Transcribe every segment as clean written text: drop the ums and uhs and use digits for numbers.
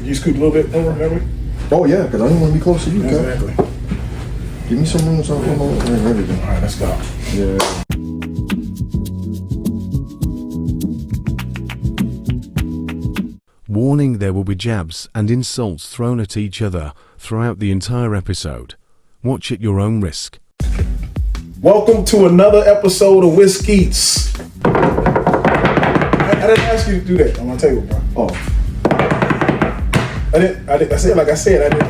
You scoot a little bit over that way? Oh yeah, because I didn't want to be close to you. Exactly. Give me some room so I can come over. There we go. All right, let's go. Yeah. Warning: there will be jabs and insults thrown at each other throughout the entire episode. Watch at your own risk. Welcome to another episode of Whiskeets. I didn't ask you to do that on my table, bro. Oh. I said like I said, I didn't.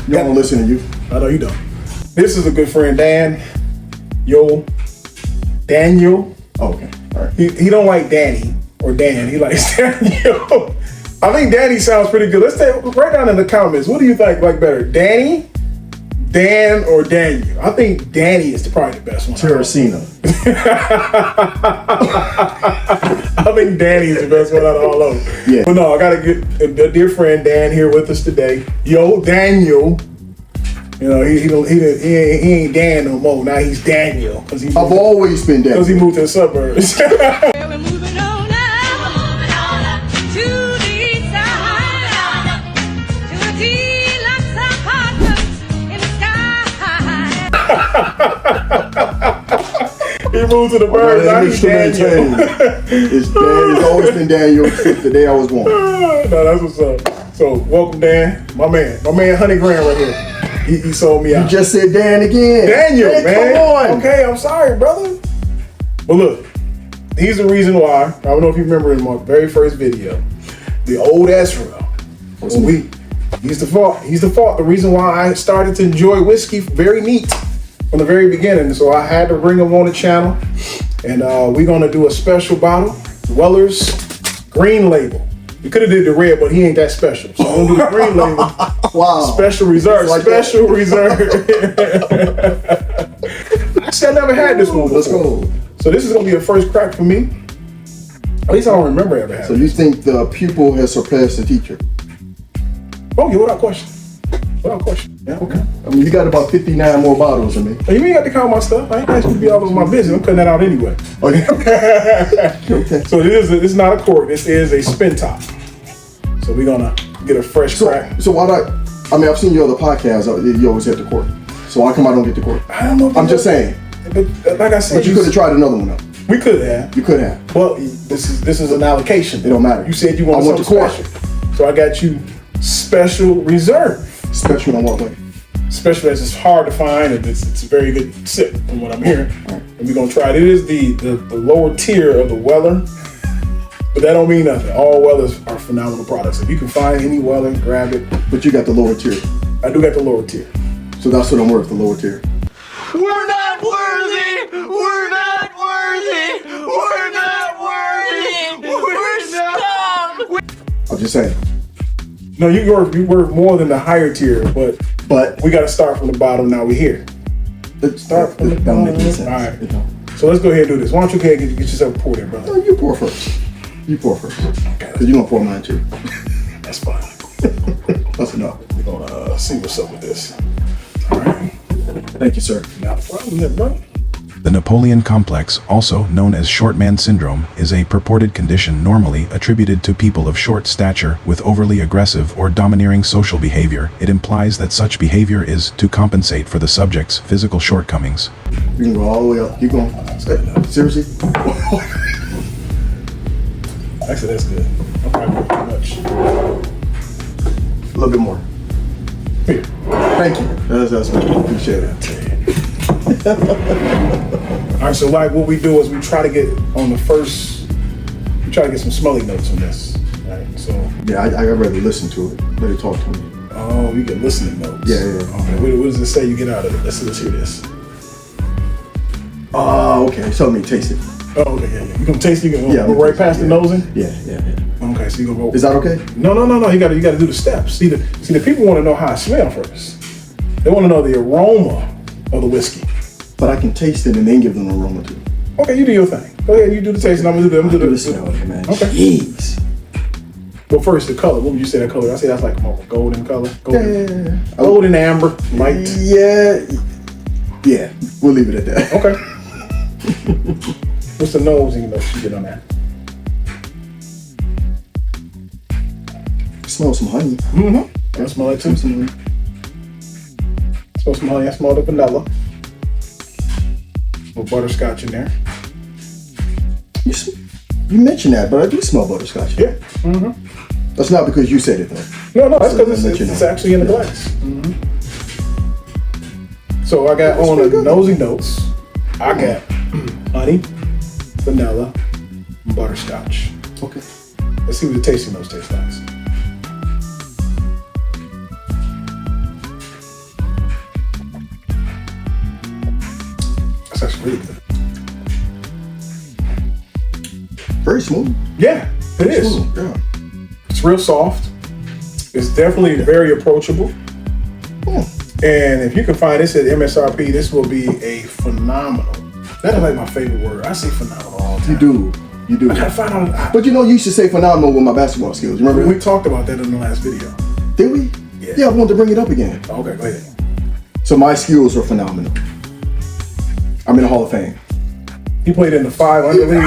You don't listen to you. I know you don't. This is a good friend, Daniel. Oh, okay. All right. He don't like Danny or Dan. He likes Daniel. I think Danny sounds pretty good. Let's write down in the comments. What do you think like better, Danny, Dan, or Daniel? I think Danny is probably the best one. Terracina. I think Danny is the best one out of all of them. Yeah. But no, I gotta get a dear friend Dan here with us today. Yo, Daniel. You know, he ain't Dan no more. Now he's Daniel. I've always been Daniel. Because he moved to the suburbs. We're moving on up to the east side, to a deluxe apartment in the sky. He moved to the burbs. Now he's Daniel. It's always been Daniel since the day I was born. No, that's what's up. So, welcome, Dan. My man, Honey Graham right here. He sold me out. You just said Dan again. Daniel, man. Come on. Okay, I'm sorry, brother. But look, he's the reason why. I don't know if you remember in my very first video, the old Ezra. He's the fault. The reason why I started to enjoy whiskey very neat from the very beginning. So I had to bring him on the channel, and we're gonna do a special bottle, Weller's Green Label. We could have did the red, but he ain't that special. So I'm gonna do the green label. Wow. Special reserve. Like special reserve. Actually, I never had this one before. Let's go. So this is gonna be a first crack for me. At least I don't remember ever having. So you think the pupil has surpassed the teacher? Oh yeah, without question. Without question. Yeah, okay. I mean, you got about 59 more bottles than me. Hey, you ain't got to count my stuff. I ain't asking you to be all over my business. I'm cutting that out anyway. Okay. Okay. So this is not a cork. This is a spin top. So we're gonna get a fresh crack. So why not? I mean, I've seen your other podcasts. You always have the cork. So why come I don't get the cork? I don't know. I'm just saying. But like I said, But you could have tried another one though. We could have. You could have. Well, this is an allocation. It don't matter. You said you want something special. So I got you special reserve. Special in what way? Special as it's hard to find, and it's a very good sip from what I'm hearing. Right. And we're gonna try it. It is the lower tier of the Weller, but that don't mean nothing. All Wellers are phenomenal products. If you can find any Weller, grab it. But you got the lower tier. I do got the lower tier. So that's what I'm worth, the lower tier. We're not worthy! We're not worthy! We're not worthy! We're scum! I'm just saying. No, you worth more than the higher tier, but we got to start from the bottom. Now we're here. Start from the bottom. Don't make any sense. All right. So let's go ahead and do this. Why don't you go ahead and get yourself poured in, brother? No, you pour first. You pour first. Okay. Because you're going to pour mine too. That's fine. That's enough. We're gonna see what's up with this. All right. Thank you, sir. Not a problem there, bro. The Napoleon complex, also known as short man syndrome, is a purported condition normally attributed to people of short stature with overly aggressive or domineering social behavior. It implies that such behavior is to compensate for the subject's physical shortcomings. You can go all the way up. Keep going. Seriously? Actually, that's good. I'm probably too much. A little bit more. Here. Thank you. That's what I appreciate it. All right, so like what we do is we try to get on the first, we try to get some smelly notes on this. All right, so. Yeah, I rather listen to it. Let it talk to me. Oh, you get listening notes. Yeah. Okay, what does it say you get out of it? Let's hear this. Oh, okay. So let me taste it. Oh, okay, yeah. You gonna taste it? You gonna go right past the yeah. nosing? Yeah. Okay, so you gonna go. Is that okay? No. You gotta do the steps. See the people want to know how it smells first. They want to know the aroma of the whiskey. But I can taste it and then give them an aroma too. Okay, you do your thing. Go ahead, you do the taste, and I'm gonna do the smell, man. Okay. Jeez. Well, first the color. What would you say that color? I say that's like more golden color. Yeah. Golden amber, light. Yeah. We'll leave it at that. Okay. What's the nosing notes you get on that? Smell some honey. I smell it too. Smell some honey. I smell the vanilla. Little butterscotch in there. You mentioned that, but I do smell butterscotch. Yeah. That's not because you said it though. No, that's because So, it's actually in the glass. So I got on the nosy notes. I got honey, vanilla, and butterscotch. Okay. Let's see what the tasting notes taste like. That's actually really good. Very smooth. Yeah, it is. Smooth. Yeah. It's real soft. It's definitely very approachable. And if you can find this at MSRP, this will be a phenomenal. That is like my favorite word. I say phenomenal all the time. You do. I gotta find out. But you know, you used to say phenomenal with my basketball skills. You remember? We talked about that in the last video. Did we? Yeah. I wanted to bring it up again. Okay, go ahead. So my skills are phenomenal. I'm in the Hall of Fame. He played in the 5 under league.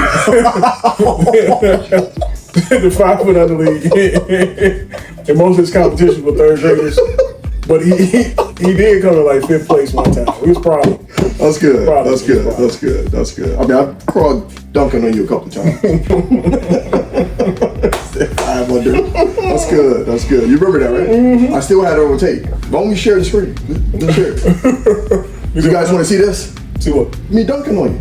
The 5 foot under league. And most of his competitions were third graders. But he did come in like 5th place one time. He was proud of him. That's good. Proud of That's him. good. That's good. That's good. I mean, I crawled dunking on you a couple times. 5 under. That's good. That's good. You remember that, right? I still had it on tape. Why don't we share the screen? Let's share it. You guys want to see this? See what? Me dunking on you.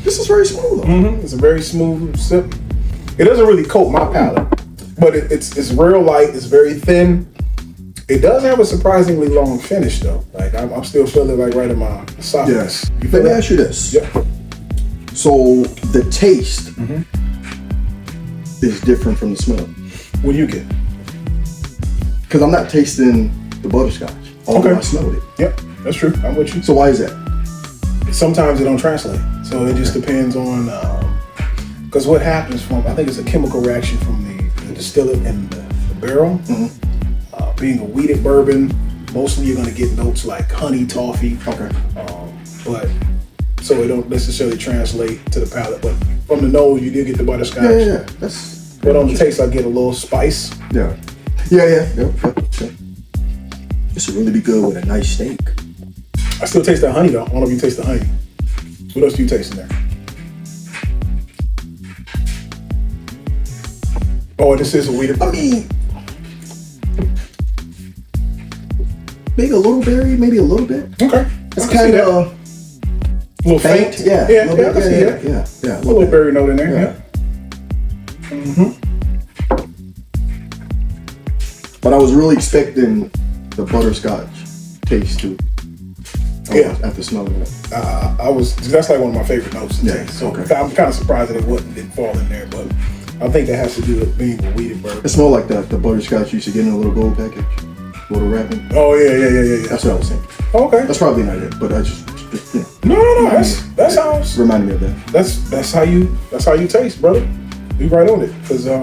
This is very smooth though. It's a very smooth sip. It doesn't really coat my palate, but it's real light. It's very thin. It does have a surprisingly long finish though. Like I'm still feeling like right in my esophagus. Yes. You feel Let me that? ask you this. Yeah. So the taste is different from the smell. What do you get? Because I'm not tasting the butterscotch. Although Okay. I smelled it. Yep, that's true. I'm with you. So why is that? Sometimes it don't translate. So it just depends on, because what happens from, I think it's a chemical reaction from the distillate and the barrel. Being a weeded bourbon, mostly you're gonna get notes like honey, toffee. Okay. But, so it don't necessarily translate to the palate. But from the nose, you do get the butterscotch. Yeah. That's. But on the taste, I get a little spice. Yeah. This would really be good with a nice steak. I still taste that honey though. I don't know if you taste the honey. What else do you taste in there? Oh, this is a weeded I bourbon. mean, maybe a little berry, maybe a little bit. Okay. It's I can see kind that. of A little faint. Yeah. Yeah, a little I can bit, see that. Yeah. A little berry note in there. Yeah. But I was really expecting the butterscotch taste too. Yeah. After smelling it. That's like one of my favorite notes to Yeah, taste. So okay. I'm kind of surprised that it didn't fall in there, but I think that has to do with being a weeded bourbon. It smelled like the butterscotch you used to get in a little gold package. Little wrapping. Oh yeah. That's what I was saying. Okay. That's probably not it, but I just No. That's how reminded me of that. that's how you taste, brother. Be right on it, because a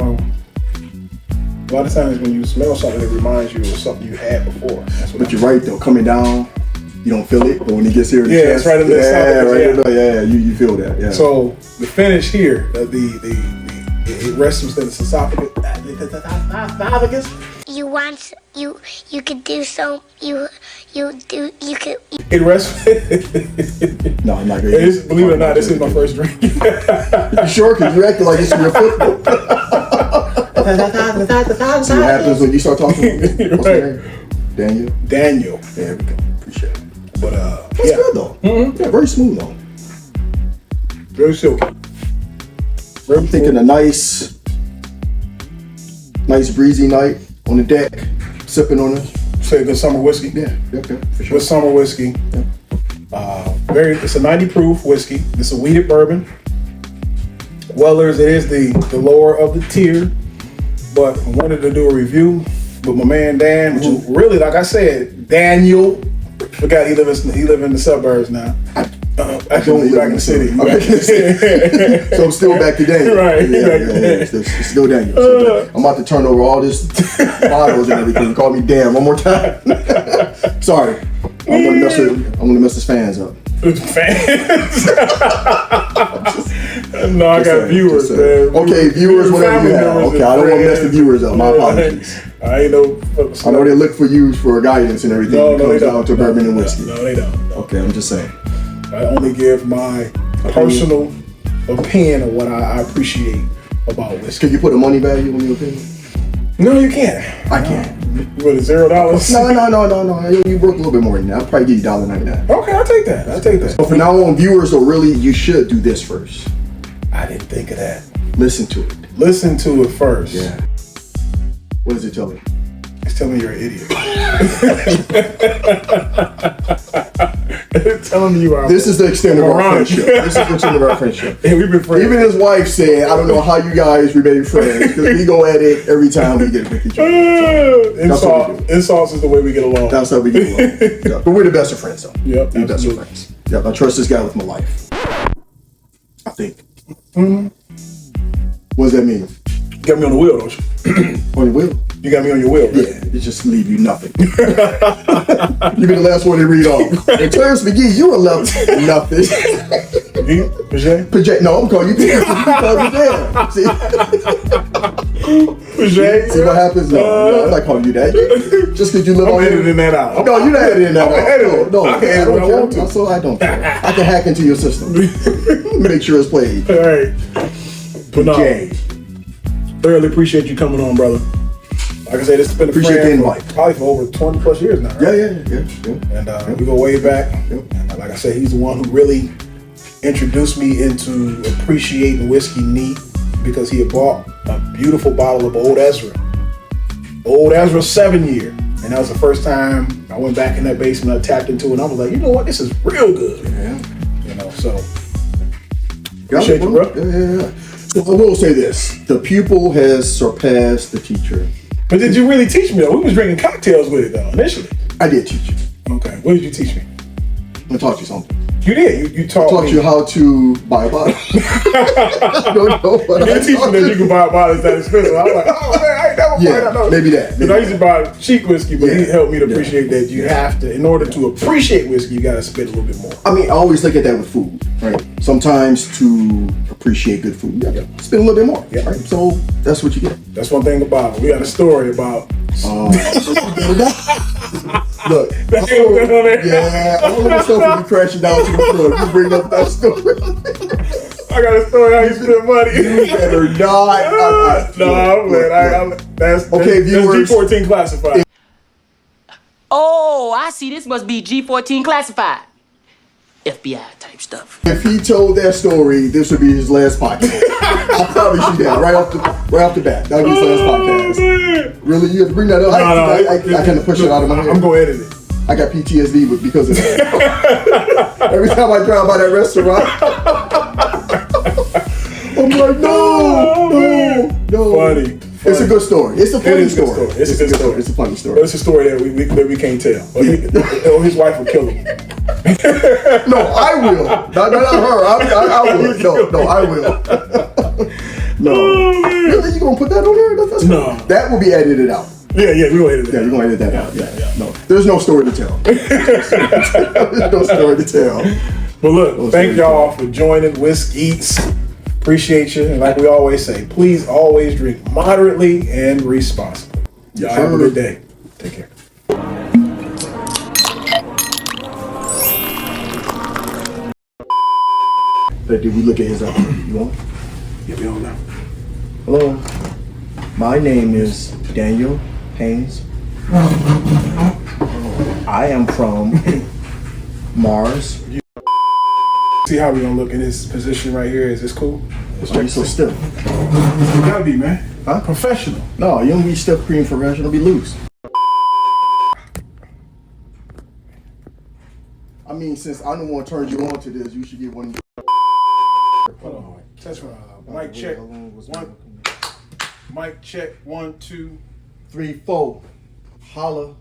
lot of times when you smell something, it reminds you of something you had before. That's what But you're right though, coming down, you don't feel it, but when it gets here in the Yeah, chest, it's right in the esophagus, right yeah. in the, you feel that. Yeah. So the finish here, it rests within the esophagus. You want you could do so you could It rests. No, I'm not good. Believe it or not, this is my first drink. You sure? Because you acting like it's your football. See what happens when you start talking? What's your name? Daniel? Daniel. There we go. Appreciate it. But That's good though. Yeah, very smooth though. very silky. I'm thinking a nice breezy night on the deck, sipping on it. Say good summer whiskey. Yeah, for sure. Good summer whiskey. It's a 90 proof whiskey. It's a weeded bourbon. Weller's, it is the lower of the tier, but I wanted to do a review with my man Dan, who really, like I said, Daniel. Forgot he live in the suburbs now. I don't live back in the city. So I'm still back to Daniel. Right. It's still Daniel. I'm about to turn over all this bottles and everything. Call me Dan one more time. Sorry. I'm gonna mess his fans up. Fans. No, I got saying, viewers, man. Okay, viewers, whatever you have. Family Okay, I don't want to mess the viewers up. My apologies. I ain't no. I know they look for you for guidance and everything when it comes down to bourbon and whiskey. No, they don't. Okay, I'm just saying. I only give my personal opinion of what I appreciate about whiskey. Can you put a money value on your opinion? No, you can't. I can't. What, $0? No. You work a little bit more than that. I'll probably give you $1.99. Okay, I'll take that. So from now on, viewers, so really, you should do this first. I didn't think of that. Listen to it. Listen to it first. Yeah. What does it tell you? It's telling me you're an idiot. It's telling me you are. This is the extent of our moronic. friendship. This is the extent of our friendship. Yeah, we've been friends. Even his wife said, I don't know how you guys remain friends because we go at it every time we get with each other. Insults is the way we get along. That's how we get along. Yeah. But we're the best of friends, though. Yep, we're the best of absolutely. friends. Yep, I trust this guy with my life. I think. What does that mean? You got me on the wheel, don't you? On your wheel? You got me on your wheel, right? Yeah, it just leave you nothing. You be the last one to read off. And Clarence McGee, you were left nothing. Paget? No, I'm calling you Dan. You call me Dan. See what happens? No, I'm not calling you that. Just because you live on editing that out. No, you're not editing that out. No, I can edit what I want to. So I don't care. I can hack into your system. Make sure it's played. All right. But no, Jay. thoroughly appreciate you coming on, brother. Like I said, it's been a Appreciate the friend invite. probably for over 20 plus years now, right? Yeah. And we go way back. Yep. And like I said, he's the one who really introduced me into appreciating whiskey neat because he had bought a beautiful bottle of Old Ezra. Old Ezra 7-year. And that was the first time I went back in that basement, I tapped into it, and I was like, you know what, this is real good. Yeah. You know, so Appreciate you, bro. Yeah. So I will say this: the pupil has surpassed the teacher. But did you really teach me though? We was drinking cocktails with it though, initially. I did teach you. Okay, what did you teach me? I taught you something. You did. You taught me. You how to buy a bottle. I don't know what You didn't teach me that you can buy a bottle that's that expensive. I was like, oh man, I ain't never Yeah, bought that. maybe that. Because I used to buy cheap whiskey, but he Yeah. helped me to appreciate that you have to, in order to appreciate whiskey, you got to spend a little bit more. I mean, I always look at that with food, right? Sometimes to appreciate good food, you gotta spend a little bit more, right? So that's what you get. That's one thing about it. We got a story about. Look, yeah, all of the stuff will be crashing down to the floor if you bring up that story. I got a story how you spend money. You better not. No, that's okay, viewers. That's G14 classified. Oh, I see. This must be G14 classified. FBI type stuff. If he told that story, this would be his last podcast. I promise you that right off the bat. That would be his last podcast. Really, you have to bring that up. I kind of push it out of my head. I'm gonna edit it. I got PTSD because of that. Every time I drive by that restaurant, I'm like, no. Funny. It's a good story. It's a funny story. It's a good story. It's a funny story. But it's a story that we can't tell. Or his wife will kill him. No, I will. Not her. I will. No, I will. No. Really? You gonna put that on there? That's No. That will be edited out. Yeah, we gonna edit it. Yeah, you're gonna edit that out. Yeah. No, there's no story to tell. There's no story to tell. But look, thank y'all for joining Whisk-Eats. Appreciate you. And like we always say, please always drink moderately and responsibly. Y'all have a good day. Take care. Did we look at his you want? Yeah, we on now. Hello. My name is Daniel Haynes. I am from Mars. See how we gonna look in this position right here? Is this cool? Why are you so stiff? You gotta be, man. Huh? Professional. No, you don't be stiff cream professional, be loose. I mean, since I'm the one who turned you on to this, you should get one. Hold on. Test run. Mic check. Mic check. 1, 2, 3, 4. Holla.